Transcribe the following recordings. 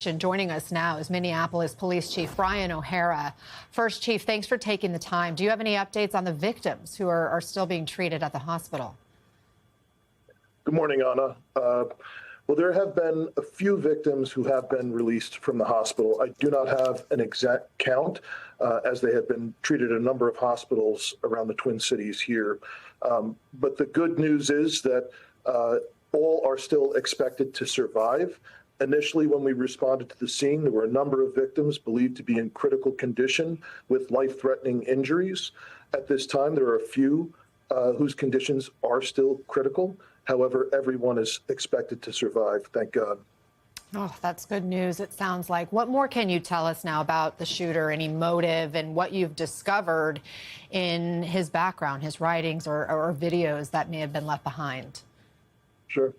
Joining us now is Minneapolis Police Chief Brian O'Hara. First, Chief, thanks for taking the time. Do you have any updates on the victims who are still being treated at the hospital? Good morning, Anna. Well, there have been a few victims who have been released from the hospital. I do not have an exact count, as they have been treated at a number of hospitals around the Twin Cities here. But the good news is that all are still expected to survive. Initially, when we responded to the scene, there were a number of victims believed to be in critical condition with life-threatening injuries. At this time, there are a few whose conditions are still critical. However, everyone is expected to survive, thank God. Oh, that's good news, it sounds like. What more can you tell us now about the shooter, any motive, and what you've discovered in his background, his writings or videos that may have been left behind? Sure.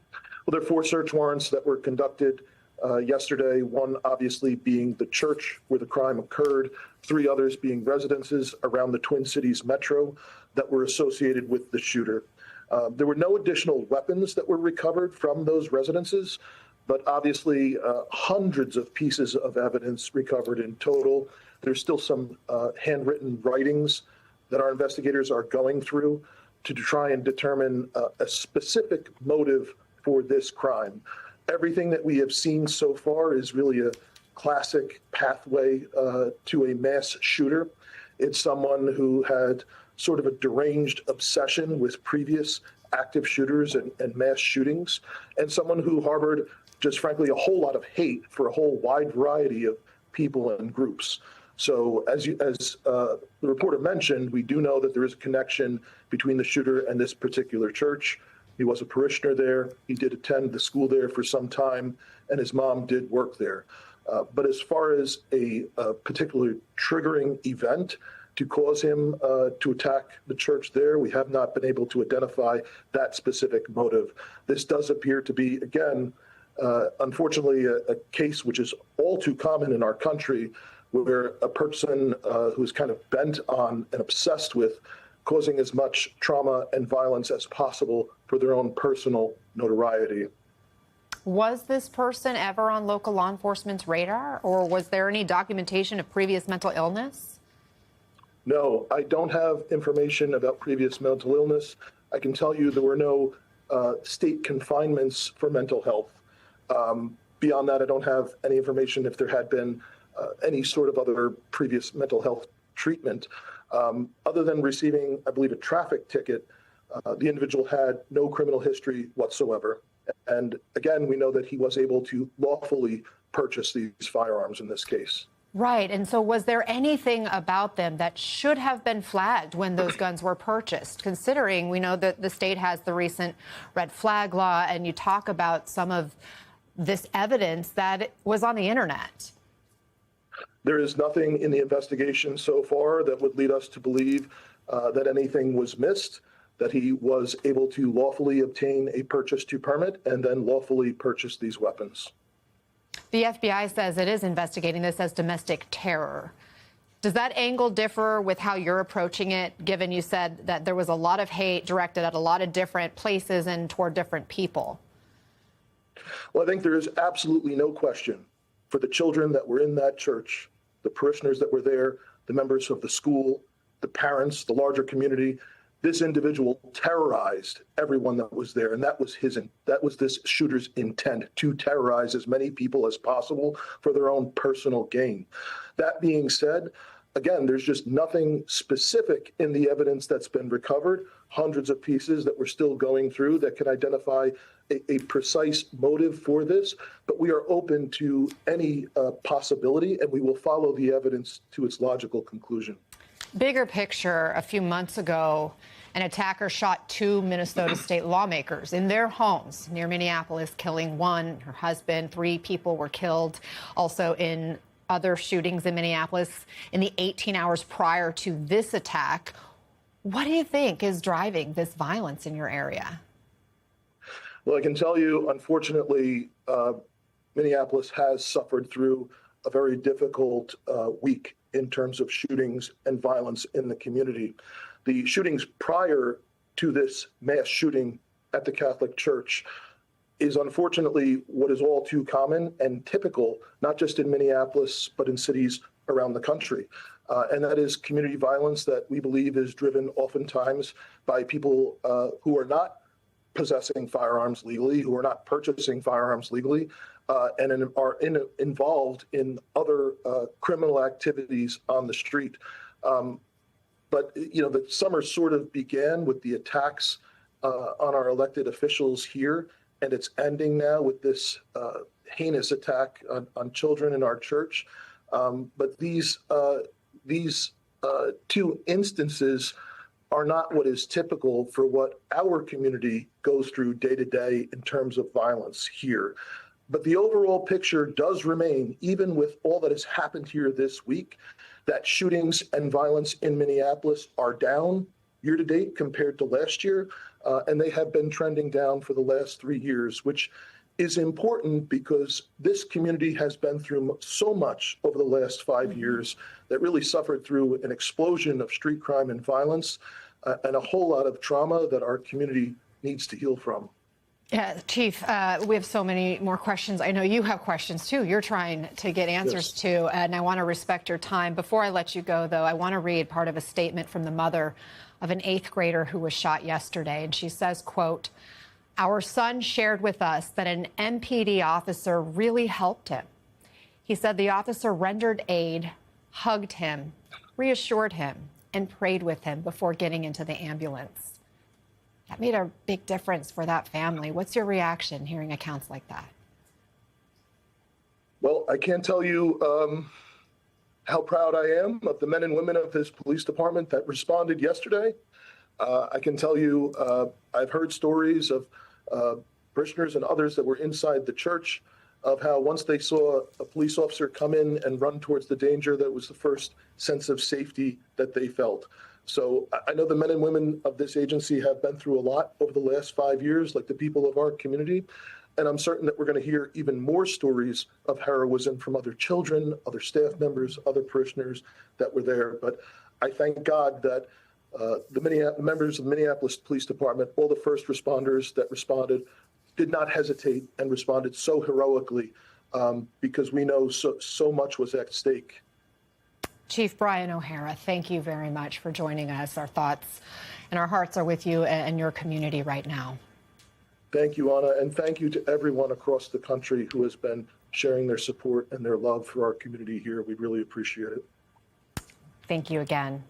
Well, there are 4 search warrants that were conducted yesterday, one obviously being the church where the crime occurred, 3 others being residences around the Twin Cities metro that were associated with the shooter. There were no additional weapons that were recovered from those residences, but obviously hundreds of pieces of evidence recovered in total. There's still some handwritten writings that our investigators are going through to try and determine a specific motive for this crime. Everything that we have seen so far is really a classic pathway to a mass shooter. It's someone who had sort of a deranged obsession with previous active shooters and mass shootings, and someone who harbored just frankly a whole lot of hate for a whole wide variety of people and groups. So as the reporter mentioned, we do know that there is a connection between the shooter and this particular church. He was a parishioner there. He did attend the school there for some time, and his mom did work there. But as far as a particular triggering event to cause him to attack the church there, we have not been able to identify that specific motive. This does appear to be, again, unfortunately, a case which is all too common in our country, where a person who's kind of bent on and obsessed with causing as much trauma and violence as possible for their own personal notoriety. Was this person ever on local law enforcement's radar, or was there any documentation of previous mental illness? No, I don't have information about previous mental illness. I can tell you there were no state confinements for mental health. Beyond that, I don't have any information if there had been any sort of other previous mental health treatment. Other than receiving, I believe, a traffic ticket, the individual had no criminal history whatsoever. And again, we know that he was able to lawfully purchase these firearms in this case. Right. And so was there anything about them that should have been flagged when those guns were purchased, considering we know that the state has the recent red flag law, and you talk about some of this evidence that was on the internet? There is nothing in the investigation so far that would lead us to believe that anything was missed, that he was able to lawfully obtain a purchase to permit and then lawfully purchase these weapons. The FBI says it is investigating this as domestic terror. Does that angle differ with how you're approaching it, given you said that there was a lot of hate directed at a lot of different places and toward different people? Well, I think there is absolutely no question for the children that were in that church, the parishioners that were there, the members of the school, the parents, the larger community. This individual terrorized everyone that was there, and that was this shooter's intent, to terrorize as many people as possible for their own personal gain. That being said, again, there's just nothing specific in the evidence that's been recovered, hundreds of pieces that we're still going through that can identify a precise motive for this, but we are open to any possibility, and we will follow the evidence to its logical conclusion. Bigger picture, a few months ago, an attacker shot 2 Minnesota state lawmakers in their homes near Minneapolis, killing one, her husband. 3 people were killed. Also in other shootings in Minneapolis in the 18 hours prior to this attack. What do you think is driving this violence in your area? Well, I can tell you, unfortunately, Minneapolis has suffered through a very difficult week in terms of shootings and violence in the community. The shootings prior to this mass shooting at the Catholic Church is unfortunately what is all too common and typical, not just in Minneapolis, but in cities around the country. And that is community violence that we believe is driven oftentimes by people who are not possessing firearms legally, who are not purchasing firearms legally, and are involved in other criminal activities on the street. But, you know, the summer sort of began with the attacks on our elected officials here, and it's ending now with this heinous attack on children in our church. But these two instances are not what is typical for what our community goes through day to day in terms of violence here. But the overall picture does remain, even with all that has happened here this week, that shootings and violence in Minneapolis are down year to date compared to last year. And they have been trending down for the last 3 years, which is important because this community has been through so much over the last 5 years that really suffered through an explosion of street crime and violence and a whole lot of trauma that our community needs to heal from. Yeah, Chief, we have so many more questions. I know you have questions too. You're trying to get answers to, and I want to respect your time. Before I let you go, though, I want to read part of a statement from the mother of an 8th grader who was shot yesterday. And she says, quote, "Our son shared with us that an MPD officer really helped him. He said the officer rendered aid, hugged him, reassured him, and prayed with him before getting into the ambulance." That made a big difference for that family. What's your reaction hearing accounts like that? Well, I can't tell you how proud I am of the men and women of this police department that responded yesterday. I can tell you I've heard stories of parishioners and others that were inside the church of how once they saw a police officer come in and run towards the danger, that was the first sense of safety that they felt. So I know the men and women of this agency have been through a lot over the last 5 years, like the people of our community. And I'm certain that we're going to hear even more stories of heroism from other children, other staff members, other parishioners that were there. But I thank God that the members of the Minneapolis Police Department, all the first responders that responded, did not hesitate and responded so heroically because we know so much was at stake. Chief Brian O'Hara, thank you very much for joining us. Our thoughts and our hearts are with you and your community right now. Thank you, Anna, and thank you to everyone across the country who has been sharing their support and their love for our community here. We really appreciate it. Thank you again.